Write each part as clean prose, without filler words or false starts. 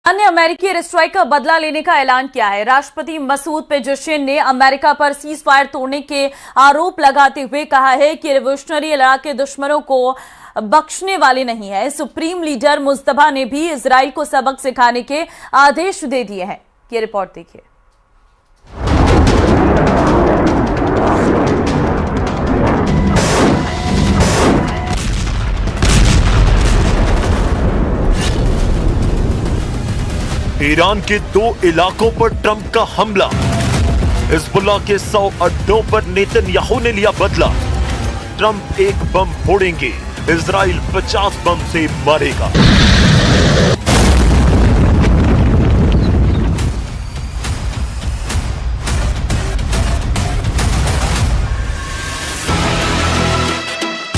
अन्य अमेरिकी air strike का बदला लेने का ऐलान किया है। राष्ट्रपति मसूद पेजेशियन ने अमेरिका पर सीज फायर तोड़ने के आरोप लगाते हुए कहा है कि रिवोल्यूशनरी इराक के दुश्मनों को बख्शने वाले नहीं है। सुप्रीम लीडर मुस्तफा ने भी इजराइल को सबक सिखाने के आदेश दे दिए हैं। ये रिपोर्ट देखिए। ईरान के 2 इलाकों पर ट्रंप का हमला। हिजबुल्लाह के 100 अड्डों पर नेतन्याहू ने लिया बदला। ट्रंप एक बम फोड़ेंगे, इजराइल 50 बम से मारेगा।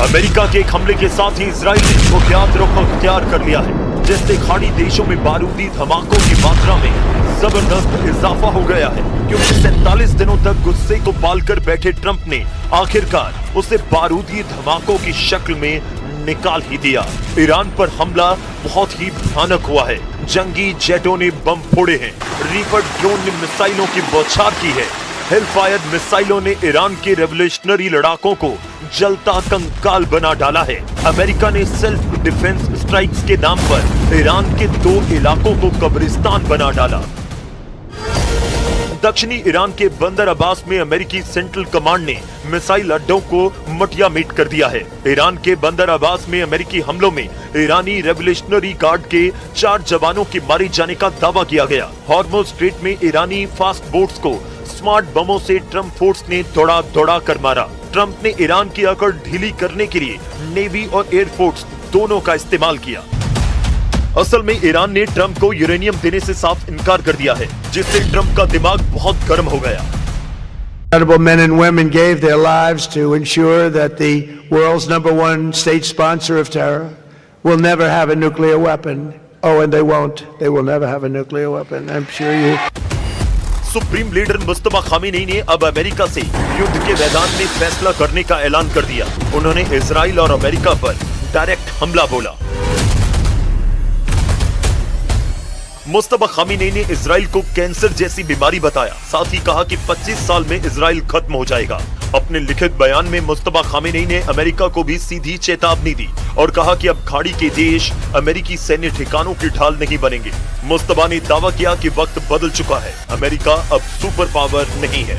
अमेरिका के एक हमले के साथ ही इजराइल ने मुख्यात रुख अख्तियार कर लिया है, जिससे खाड़ी देशों में बारूदी धमाकों की मात्रा में जबरदस्त इजाफा हो गया है। क्योंकि 47 दिनों तक गुस्से को पालकर बैठे ट्रंप ने आखिरकार उसे बारूदी धमाकों की शक्ल में निकाल ही दिया। ईरान पर हमला बहुत ही भयानक हुआ है। जंगी जेटों ने बम फोड़े हैं, रीपर ड्रोन ने मिसाइलों की बौछार की है। हेलफायर मिसाइलों ने ईरान के रेवोल्यूशनरी लड़ाकों को जलता कंकाल बना डाला है। अमेरिका ने सेल्फ डिफेंस स्ट्राइक्स के नाम पर ईरान के 2 इलाकों को कब्रिस्तान बना डाला। दक्षिणी ईरान के बंदर अब्बास में अमेरिकी सेंट्रल कमांड ने मिसाइल अड्डों को मटिया मेट कर दिया है। ईरान के बंदर अब्बास में अमेरिकी हमलों में ईरानी रेवोल्यूशनरी गार्ड के 4 जवानों के मारे जाने का दावा किया गया। हॉर्मुज़ स्ट्रेट में ईरानी फास्ट बोट्स को स्मार्ट बमों से ट्रंप फोर्स ने दौड़ा कर मारा। ट्रंप ने ईरान की अकड़ ढीली करने के लिए नेवी और एयरफोर्स दोनों का इस्तेमाल किया। असल में ईरान ने ट्रंप को यूरेनियम देने से साफ इनकार कर दिया है, जिससे ट्रंप का दिमाग बहुत गर्म हो गया। Honorable men and women gave their lives to ensure that the world's #1 state sponsor of terror will never have a nuclear weapon. Oh, and they won't. They will never have a nuclear weapon. I'm sure you. Supreme leader Mustafa Khamenei ने अब America से युद्ध के मैदान में फैसला करने का ऐलान कर दिया। उन्होंने इजराइल और अमेरिका पर डायरेक्ट हमला बोला। मुस्तफा खामेनी ने इजराइल को कैंसर जैसी बीमारी बताया। साथ ही कहा कि 25 साल में इजराइल खत्म हो जाएगा। अपने लिखित बयान में मुस्तफा खामेनी ने अमेरिका को भी सीधी चेतावनी दी और कहा कि अब खाड़ी के देश अमेरिकी सैन्य ठिकानों की ढाल नहीं बनेंगे। मुस्तफा ने दावा किया कि वक्त बदल चुका है, अमेरिका अब सुपर पावर नहीं है।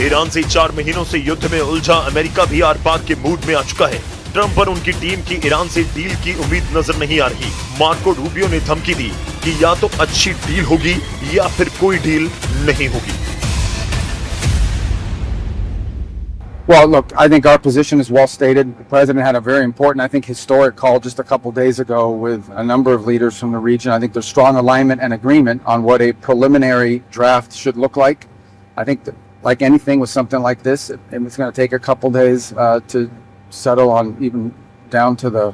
ईरान से 4 महीनों से युद्ध में उलझा अमेरिका भी आर पार के मूड में आ चुका है। ट्रंप और उनकी टीम की ईरान से डील की उम्मीद नजर नहीं आ रही। मार्को रूबियो ने धमकी दी कि या तो अच्छी डील होगी या फिर कोई डील नहीं होगी। Well, look, I think our position is well stated. The president had a very important, I think, historic call just a couple days ago with a number of leaders from the region. I think there's strong alignment and agreement on what a preliminary draft should look like. I think that, like anything with something like this, it's going to take a couple days to settle on, even down to the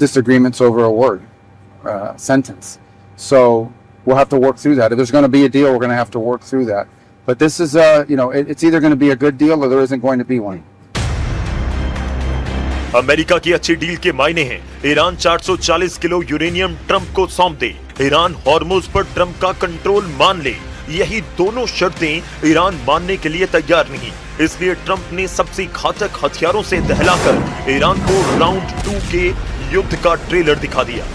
disagreements over a word, sentence. So we'll have to work through that. If there's going to be a deal, we're going to have to work through that. But this is, it's either going to be a good deal or there isn't going to be one. America की अच्छी deal के मायने हैं Iran 440 kilo uranium Trump को सौंप दे, Iran Hormuz पर Trump का control मान ले। यही दोनों शर्तें ईरान मानने के लिए तैयार नहीं। इसलिए ट्रंप ने सबसे घातक हथियारों से दहलाकर ईरान को राउंड 2 के युद्ध का ट्रेलर दिखा दिया।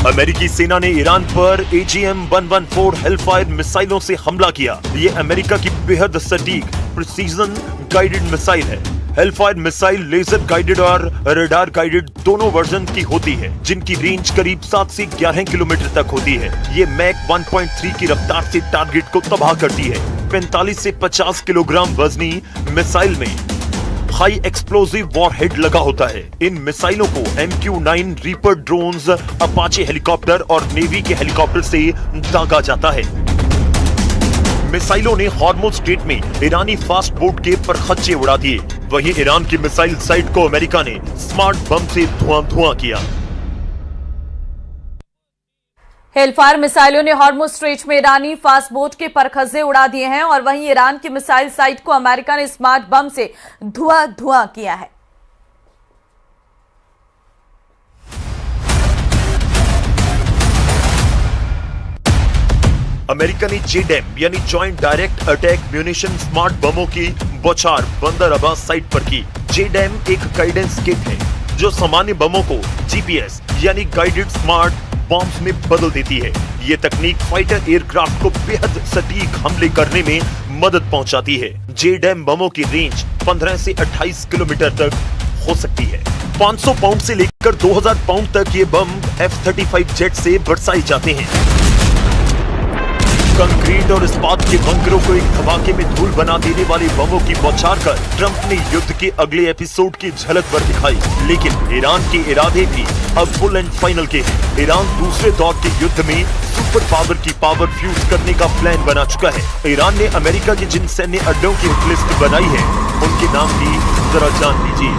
अमेरिकी सेना ने ईरान पर AGM-114 हेलफायर मिसाइलों से हमला किया। ये अमेरिका की बेहद सटीक प्रिसीजन गाइडेड मिसाइल है। हेलफायर मिसाइल लेजर गाइडेड और रडार गाइडेड दोनों वर्जन की होती है, जिनकी रेंज करीब 7 से 11 किलोमीटर तक होती है। ये मैक 1.3 की रफ्तार से टारगेट को तबाह करती है। 45 से 50 किलोग्राम वजनी मिसाइल में हाई एक्सप्लोसिव वॉरहेड लगा होता है। इन मिसाइलों को MQ-9 reaper drones, Apache helicopter और नेवी के हेलीकॉप्टर से दागा जाता है। मिसाइलों ने हॉर्मुज़ स्ट्रेट में ईरानी फास्ट बोट के परखच्चे उड़ा दिए। वहीं ईरान की मिसाइल साइट को अमेरिका ने स्मार्ट बम से धुआं किया। हेलफायर मिसाइलों ने हॉर्मुज़ स्ट्रेट में ईरानी फास्ट बोट के परखच्चे उड़ा दिए हैं और वहीं ईरान की मिसाइल साइट को अमेरिका ने स्मार्ट बम से धुआं किया है। अमेरिका ने जेडैम यानी joint direct attack munition smart बमों की बौछार बंदर अब्बास साइट पर की। जेडैम एक गाइडेंस किट है जो सामान्य बमों को जीपीएस यानी गाइडेड स्मार्ट बॉम्ब्स में बदल देती है। ये तकनीक फाइटर एयरक्राफ्ट को बेहद सटीक हमले करने में मदद पहुंचाती है। जेडैम बमों की रेंज 15 से 28 किलोमीटर तक हो सकती है। 500 पाउंड से लेकर 2000 पाउंड तक ये बम F-35 जेट से बरसाए जाते हैं। कंक्रीट और इस्पात के बंकरों को एक धमाके में धूल बना देने वाले बमों की बौछार कर ट्रंप ने युद्ध के अगले एपिसोड की झलक पर दिखाई। लेकिन ईरान के इरादे भी अब फुल एंड फाइनल के हैं। ईरान दूसरे दौर के युद्ध में सुपर पावर की पावर फ्यूज करने का प्लान बना चुका है। ईरान ने अमेरिका के जिन सैन्य अड्डों की लिस्ट बनाई है उनके नाम भी जरा जान लीजिए।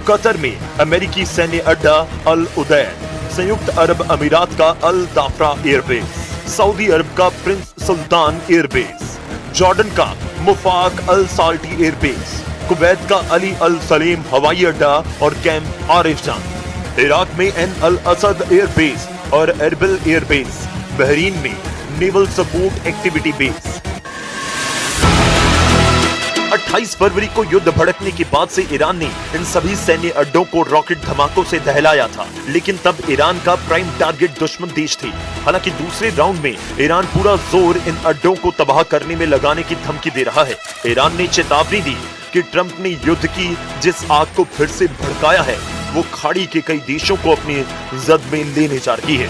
कतर में अमेरिकी सैन्य अड्डा अल उदैर, संयुक्त अरब अमीरात का अल दाफरा एयरबेस, सऊदी अरब का प्रिंस सुल्तान एयरबेस, जॉर्डन का मुफाक अल साल्टी एयरबेस, कुवैत का अली अल सलीम हवाई अड्डा और कैंप आरिफजान, इराक में एन अल असद एयरबेस और एरबिल एयरबेस, बहरीन में नेवल सपोर्ट एक्टिविटी बेस। 28 फरवरी को युद्ध भड़कने के बाद से ईरान ने इन सभी सैन्य अड्डों को रॉकेट धमाकों से दहलाया था, लेकिन तब ईरान का प्राइम टारगेट दुश्मन देश थी। हालांकि दूसरे राउंड में ईरान पूरा जोर इन अड्डों को तबाह करने में लगाने की धमकी दे रहा है। ईरान ने चेतावनी दी कि ट्रंप ने युद्ध की जिस आग को फिर से भड़काया है वो खाड़ी के कई देशों को अपनी जद में लेने जा रही है।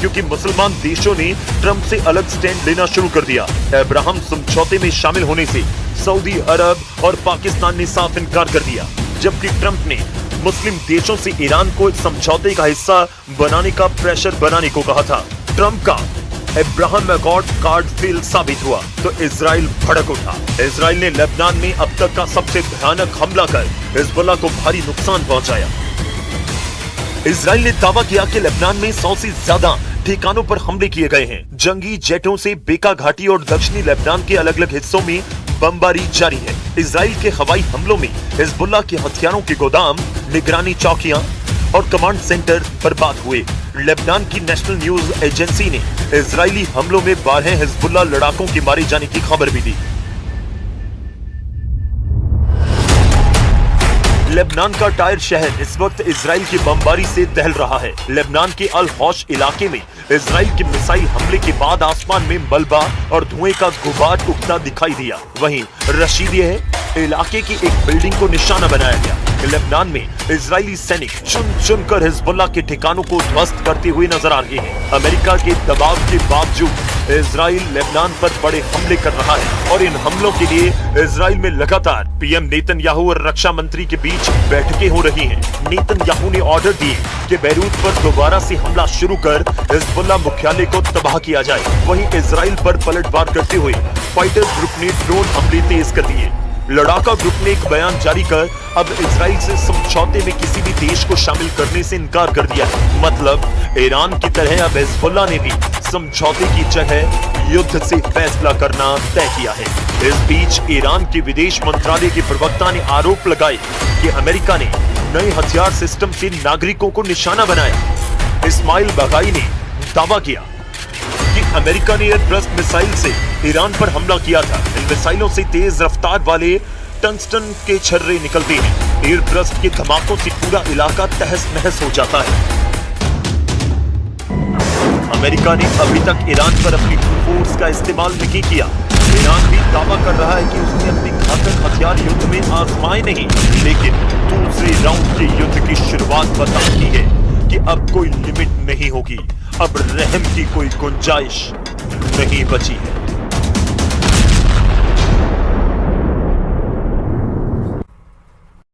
क्योंकि मुसलमान देशों ने ट्रंप से अलग स्टैंड लेना शुरू कर दिया। अब्राहम समझौते में शामिल होने से सऊदी अरब और पाकिस्तान ने साफ इनकार कर दिया, जबकि ट्रंप ने मुस्लिम देशों से ईरान को इस समझौते का हिस्सा बनाने का प्रेशर बनाने को कहा था। ट्रंप का अब्राहम अकॉर्ड कार्ड फेल साबित हुआ तो इजराइल भड़क उठा। इजराइल ने लेबनान में अब तक का सबसे भयानक हमला कर हिजबुल्लाह को भारी नुकसान पहुंचाया। इजराइल ने दावा किया कि लेबनान में 100 से ज्यादा ठिकानों पर हमले किए गए हैं। जंगी जेटों से बेका घाटी और दक्षिणी लेबनान के अलग अलग हिस्सों में बमबारी जारी है। इजराइल के हवाई हमलों में हिजबुल्लाह के हथियारों के गोदाम, निगरानी चौकियां और कमांड सेंटर बर्बाद हुए। लेबनान की नेशनल न्यूज एजेंसी ने इजरायली हमलों में 12 हिजबुल्लाह लड़ाकों के मारे जाने की खबर भी दी। लेबनान का टायर शहर इस वक्त इजराइल की बमबारी से दहल रहा है। लेबनान के अल हौश इलाके में इजराइल के मिसाइल हमले के बाद आसमान में मलबा और धुएं का गुबार उठता दिखाई दिया। वहीं रशीदिया इलाके की एक बिल्डिंग को निशाना बनाया गया। लेबनान में इजरायली सैनिक चुन चुन कर हिजबुल्लाह के ठिकानों को ध्वस्त करते हुए नजर आ रहे हैं। अमेरिका के दबाव के बावजूद इजराइल लेबनान पर बड़े हमले कर रहा है और इन हमलों के लिए इजराइल में लगातार पीएम नेतन्याहू और रक्षा मंत्री के बीच बैठकें हो रही हैं। नेतन्याहू ने ऑर्डर दिए कि बैरूत पर दोबारा से हमला शुरू कर हिजबुल्लाह मुख्यालय को तबाह किया जाए। वहीं इजराइल पर पलटवार करते हुए फाइटर ग्रुप ने ड्रोन हमले तेज कर दिए। लड़ाका ग्रुप ने एक बयान जारी कर अब इजराइल से समझौते में किसी भी देश को शामिल करने से इनकार कर दिया है। मतलब ईरान की तरह अब हिजबुल्लाह ने भी समझौते की जगह युद्ध से फैसला करना तय किया है। इस बीच ईरान के विदेश मंत्रालय के प्रवक्ता ने आरोप लगाए कि अमेरिका ने नए हथियार सिस्टम से नागरिकों को निशाना बनाया। इस्माइल बगाई ने दावा किया कि अमेरिका ने एयरब्रस्ट मिसाइल से ईरान पर हमला किया था। इन मिसाइलों से तेज रफ्तार वाले टंगस्टन के छर्रे निकलते हैं। एयरब्रस्ट के धमाकों से पूरा इलाका तहस नहस हो जाता है। अमेरिका ने अभी तक ईरान पर अपनी फोर्स का इस्तेमाल नहीं किया। ईरान भी दावा कर रहा है कि उसने अपने घातक हथियार युद्ध में आजमाए नहीं, लेकिन दूसरे राउंड के युद्ध की शुरुआत बताती है कि अब कोई लिमिट नहीं होगी, अब रहम की कोई गुंजाइश नहीं बची है।